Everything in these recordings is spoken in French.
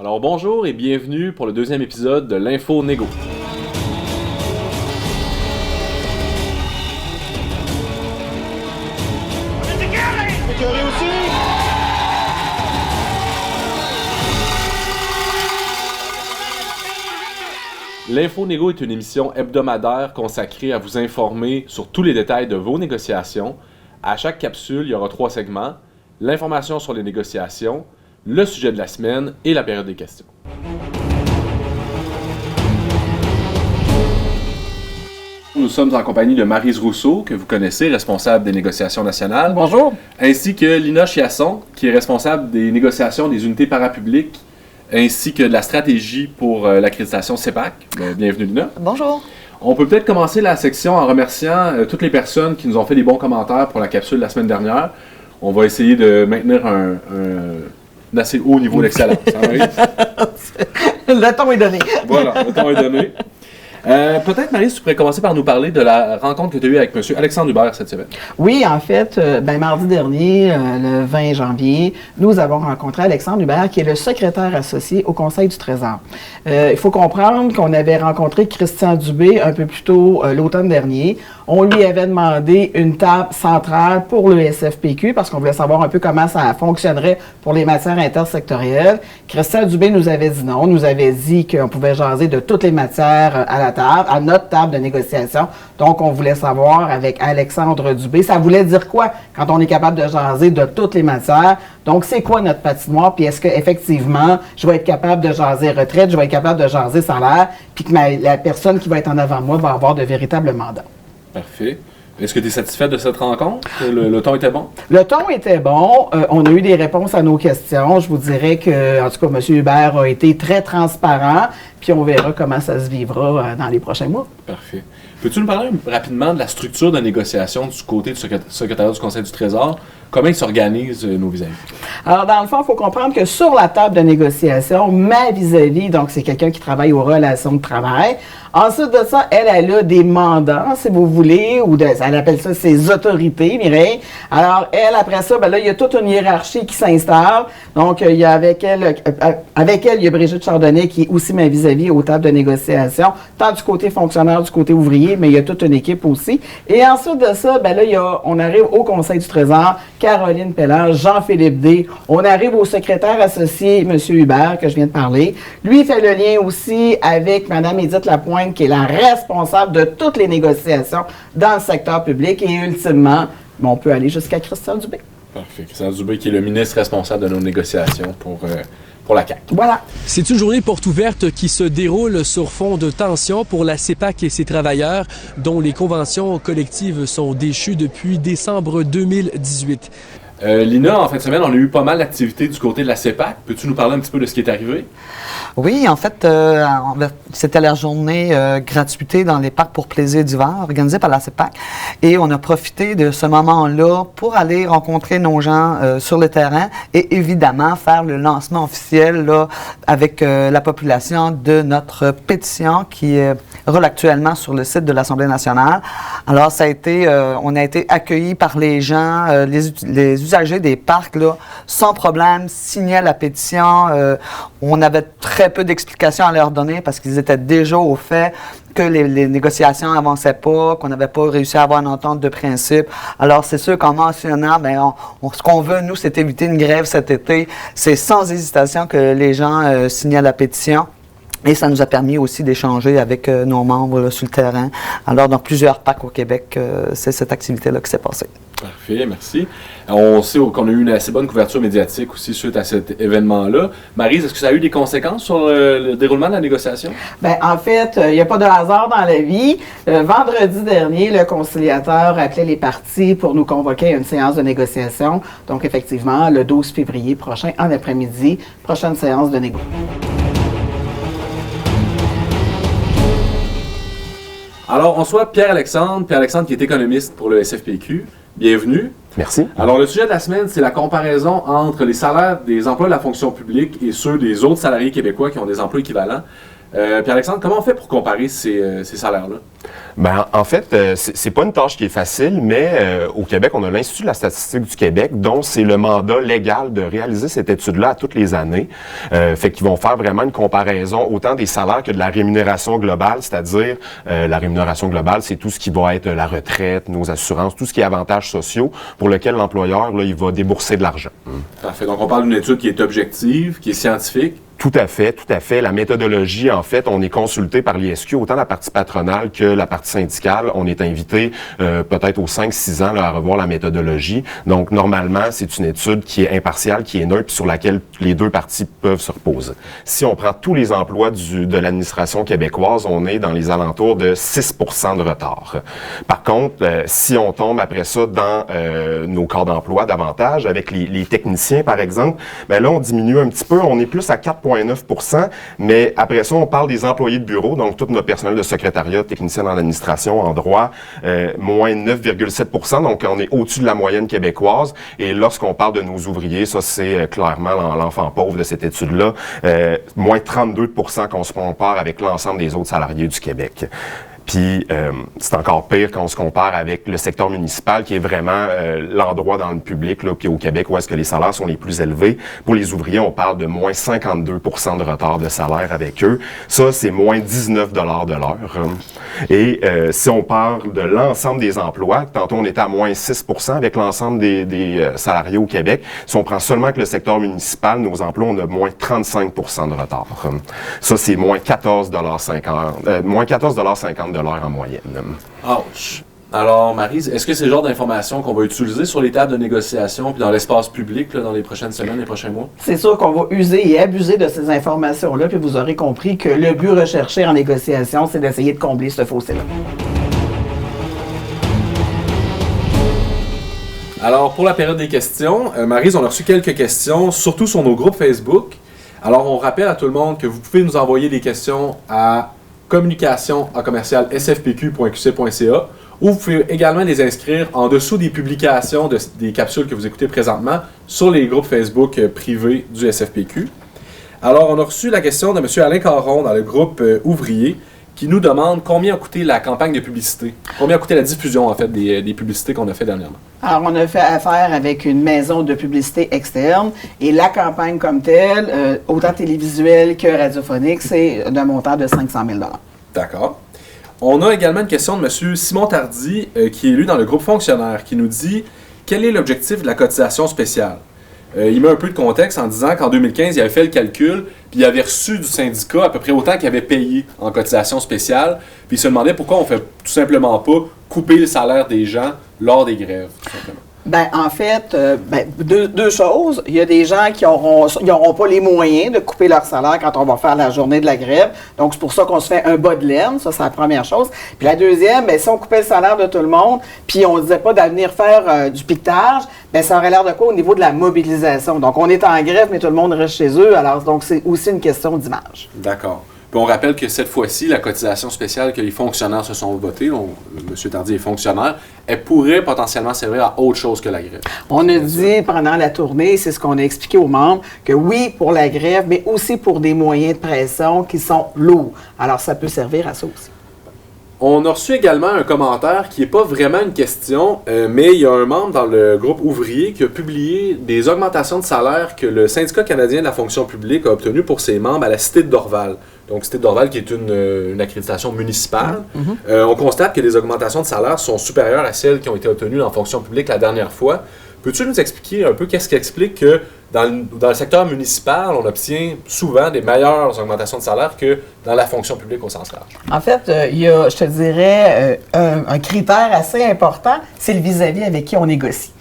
Alors bonjour et bienvenue pour le deuxième épisode de l'Info Négo. L'Info Négo est une émission hebdomadaire consacrée à vous informer sur tous les détails de vos négociations. À chaque capsule, il y aura 3 segments: l'information sur les négociations, le sujet de la semaine et la période des questions. Nous sommes en compagnie de Maryse Rousseau, que vous connaissez, responsable des négociations nationales. Bonjour. Ainsi que Lina Chiasson, qui est responsable des négociations des unités parapubliques, ainsi que de la stratégie pour l'accréditation CEPAC. Bienvenue Lina. Bonjour. On peut peut-être commencer la section en remerciant toutes les personnes qui nous ont fait des bons commentaires pour la capsule de la semaine dernière. On va essayer de maintenir un assez haut niveau d'excellence. Le ton est donné. Voilà, le ton est donné. Peut-être, Maryse, tu pourrais commencer par nous parler de la rencontre que tu as eue avec M. Alexandre Hubert cette semaine. Oui, en fait, mardi dernier, le 20 janvier, nous avons rencontré Alexandre Hubert, qui est le secrétaire associé au Conseil du Trésor. Il faut comprendre qu'on avait rencontré Christian Dubé un peu plus tôt l'automne dernier. On lui avait demandé une table centrale pour le SFPQ parce qu'on voulait savoir un peu comment ça fonctionnerait pour les matières intersectorielles. Christian Dubé nous avait dit non, nous avait dit qu'on pouvait jaser de toutes les matières à la table, à notre table de négociation. Donc, on voulait savoir avec Alexandre Dubé, ça voulait dire quoi quand on est capable de jaser de toutes les matières? Donc, c'est quoi notre patinoire? Puis est-ce qu'effectivement, je vais être capable de jaser retraite, je vais être capable de jaser salaire, puis que la personne qui va être en avant de moi va avoir de véritables mandats? Parfait. Est-ce que tu es satisfaite de cette rencontre? Le ton était bon? Le ton était bon. On a eu des réponses à nos questions. Je vous dirais que, en tout cas, M. Hubert a été très transparent, puis on verra comment ça se vivra dans les prochains mois. Parfait. Peux-tu nous parler rapidement de la structure de négociation du côté du secrétariat du Conseil du Trésor? Comment ils s'organisent, nos vis-à-vis? Alors, dans le fond, il faut comprendre que sur la table de négociation, ma vis-à-vis, donc c'est quelqu'un qui travaille aux relations de travail. Ensuite de ça, elle a des mandats, si vous voulez, elle appelle ça ses autorités, Mireille. Alors, elle, après ça, là, il y a toute une hiérarchie qui s'installe. Donc, il y a avec elle, il y a Brigitte Chardonnay, qui est aussi ma vis-à-vis aux tables de négociation, tant du côté fonctionnaire, du côté ouvrier, mais il y a toute une équipe aussi. Et ensuite de ça, là, on arrive au Conseil du Trésor, Caroline Pellard, Jean-Philippe D. On arrive au secrétaire associé, M. Hubert, que je viens de parler. Lui, il fait le lien aussi avec Mme Édith Lapointe, qui est la responsable de toutes les négociations dans le secteur public. Et ultimement, on peut aller jusqu'à Christian Dubé. Parfait. Christian Dubé, qui est le ministre responsable de nos négociations pour la CAQ. Voilà. C'est une journée porte ouverte qui se déroule sur fond de tension pour la CEPAC et ses travailleurs, dont les conventions collectives sont déchues depuis décembre 2018. Lina, en fin de semaine, on a eu pas mal d'activités du côté de la CEPAC. Peux-tu nous parler un petit peu de ce qui est arrivé? Oui, en fait, c'était la journée gratuité dans les parcs pour plaisir d'hiver organisée par la CEPAC. Et on a profité de ce moment-là pour aller rencontrer nos gens sur le terrain et évidemment faire le lancement officiel là, avec la population de notre pétition qui roule actuellement sur le site de l'Assemblée nationale. Alors, ça a été, on a été accueillis par les gens, les usagers des parcs, là, sans problème, signaient la pétition. On avait très peu d'explications à leur donner parce qu'ils étaient déjà au fait que les négociations n'avançaient pas, qu'on n'avait pas réussi à avoir une entente de principe. Alors, c'est sûr qu'en mentionnant, ce qu'on veut, nous, c'est éviter une grève cet été. C'est sans hésitation que les gens signaient la pétition. Et ça nous a permis aussi d'échanger avec nos membres là, sur le terrain. Alors, dans plusieurs parcs au Québec, c'est cette activité-là qui s'est passée. Parfait, merci. On sait qu'on a eu une assez bonne couverture médiatique aussi suite à cet événement-là. Maryse, est-ce que ça a eu des conséquences sur le déroulement de la négociation? En fait, il n'y a pas de hasard dans la vie. Vendredi dernier, le conciliateur appelait les parties pour nous convoquer à une séance de négociation. Donc, effectivement, le 12 février prochain, en après-midi, prochaine séance de négociation. Alors, on soit Pierre-Alexandre qui est économiste pour le SFPQ. Bienvenue. Merci. Alors, le sujet de la semaine, c'est la comparaison entre les salaires des emplois de la fonction publique et ceux des autres salariés québécois qui ont des emplois équivalents. Pierre-Alexandre, comment on fait pour comparer ces salaires-là? Ben, en fait, c'est pas une tâche qui est facile, mais au Québec, on a l'Institut de la statistique du Québec, dont c'est le mandat légal de réaliser cette étude-là à toutes les années. Fait qu'ils vont faire vraiment une comparaison autant des salaires que de la rémunération globale, c'est-à-dire la rémunération globale, c'est tout ce qui va être la retraite, nos assurances, tout ce qui est avantages sociaux pour lequel l'employeur, là, il va débourser de l'argent. Parfait. Donc, on parle d'une étude qui est objective, qui est scientifique. Tout à fait, tout à fait. La méthodologie, en fait, on est consulté par l'ISQ, autant la partie patronale que la partie syndicale. On est invité peut-être aux 5-6 ans là, à revoir la méthodologie. Donc, normalement, c'est une étude qui est impartiale, qui est neutre, puis sur laquelle les deux parties peuvent se reposer. Si on prend tous les emplois de l'administration québécoise, on est dans les alentours de 6 % de retard. Par contre, si on tombe après ça dans nos corps d'emploi davantage, avec les techniciens, par exemple, ben là, on diminue un petit peu. On est plus à 4,9 %, mais après ça, on parle des employés de bureau, donc tout notre personnel de secrétariat, technicien dans l'administration, en droit, moins 9,7 %, donc on est au-dessus de la moyenne québécoise. Et lorsqu'on parle de nos ouvriers, ça c'est clairement l'enfant pauvre de cette étude-là, moins 32 % qu'on se compare avec l'ensemble des autres salariés du Québec. Puis c'est encore pire quand on se compare avec le secteur municipal, qui est vraiment l'endroit dans le public, là, puis au Québec, où est-ce que les salaires sont les plus élevés. Pour les ouvriers, on parle de moins 52 % de retard de salaire avec eux. Ça, c'est moins 19 $ de l'heure. Et si on parle de l'ensemble des emplois, tantôt on était à moins 6 % avec l'ensemble des salariés au Québec. Si on prend seulement que le secteur municipal, nos emplois, on a moins 35 % de retard. Ça, c'est moins 14,50 $ en moyenne. Ouch! Alors, Maryse, est-ce que c'est le genre d'informations qu'on va utiliser sur les tables de négociation puis dans l'espace public là, dans les prochaines semaines, les prochains mois? C'est sûr qu'on va user et abuser de ces informations-là, puis vous aurez compris que le but recherché en négociation, c'est d'essayer de combler ce fossé-là. Alors, pour la période des questions, Maryse, on a reçu quelques questions, surtout sur nos groupes Facebook. Alors, on rappelle à tout le monde que vous pouvez nous envoyer des questions à communication@sfpq.qc.ca ou vous pouvez également les inscrire en dessous des publications des capsules que vous écoutez présentement sur les groupes Facebook privés du SFPQ. Alors, on a reçu la question de M. Alain Caron dans le groupe ouvrier qui nous demande combien a coûté la campagne de publicité, combien a coûté la diffusion en fait des publicités qu'on a fait dernièrement. Alors, on a fait affaire avec une maison de publicité externe et la campagne comme telle, autant télévisuelle que radiophonique, c'est d'un montant de 500 000 $. D'accord. On a également une question de M. Simon Tardy, qui est élu dans le groupe fonctionnaire, qui nous dit quel est l'objectif de la cotisation spéciale. Il met un peu de contexte en disant qu'en 2015, il avait fait le calcul, puis il avait reçu du syndicat à peu près autant qu'il avait payé en cotisation spéciale, puis il se demandait pourquoi on ne fait tout simplement pas couper le salaire des gens lors des grèves, tout simplement. Ben, en fait, deux choses. Il y a des gens qui n'auront pas les moyens de couper leur salaire quand on va faire la journée de la grève. Donc, c'est pour ça qu'on se fait un bas de laine. Ça, c'est la première chose. Puis la deuxième, ben, si on coupait le salaire de tout le monde, puis on ne disait pas d'aller venir faire du piquetage, ben, ça aurait l'air de quoi au niveau de la mobilisation? Donc, on est en grève, mais tout le monde reste chez eux. Alors, donc, c'est aussi une question d'image. D'accord. Puis on rappelle que cette fois-ci, la cotisation spéciale que les fonctionnaires se sont votés, M. Tardy est fonctionnaire, elle pourrait potentiellement servir à autre chose que la grève. On a dit pendant la tournée, c'est ce qu'on a expliqué aux membres, que oui, pour la grève, mais aussi pour des moyens de pression qui sont lourds. Alors, ça peut servir à ça aussi. On a reçu également un commentaire qui n'est pas vraiment une question, mais il y a un membre dans le groupe ouvrier qui a publié des augmentations de salaire que le syndicat canadien de la fonction publique a obtenues pour ses membres à la Cité de Dorval. Donc, Cité de Dorval qui est une accréditation municipale. On constate que les augmentations de salaire sont supérieures à celles qui ont été obtenues dans la fonction publique la dernière fois. Peux-tu nous expliquer un peu qu'est-ce qui explique que dans le secteur municipal, on obtient souvent des meilleures augmentations de salaire que dans la fonction publique au sens large? En fait, il y a, je te dirais, un critère assez important, c'est le vis-à-vis avec qui on négocie.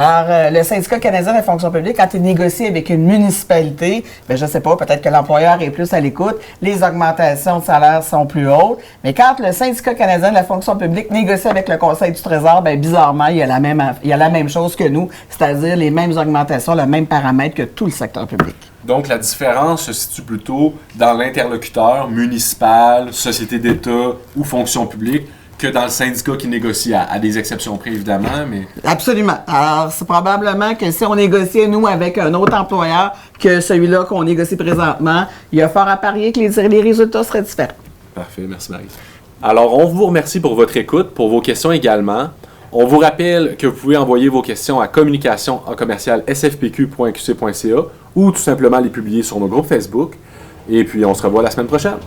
Alors, le syndicat canadien de la fonction publique, quand il négocie avec une municipalité, bien, je ne sais pas, peut-être que l'employeur est plus à l'écoute, les augmentations de salaire sont plus hautes. Mais quand le syndicat canadien de la fonction publique négocie avec le Conseil du Trésor, bien, bizarrement, il y a la même chose que nous, c'est-à-dire les mêmes augmentations, le même paramètre que tout le secteur public. Donc, la différence se situe plutôt dans l'interlocuteur municipal, société d'État ou fonction publique que dans le syndicat qui négocie, à des exceptions près, évidemment, mais... Absolument. Alors, c'est probablement que si on négociait, nous, avec un autre employeur que celui-là qu'on négocie présentement, il y a fort à parier que les résultats seraient différents. Parfait, merci Marie. Alors, on vous remercie pour votre écoute, pour vos questions également. On vous rappelle que vous pouvez envoyer vos questions à communication@sfpq.qc.ca ou tout simplement les publier sur nos groupes Facebook. Et puis, on se revoit la semaine prochaine.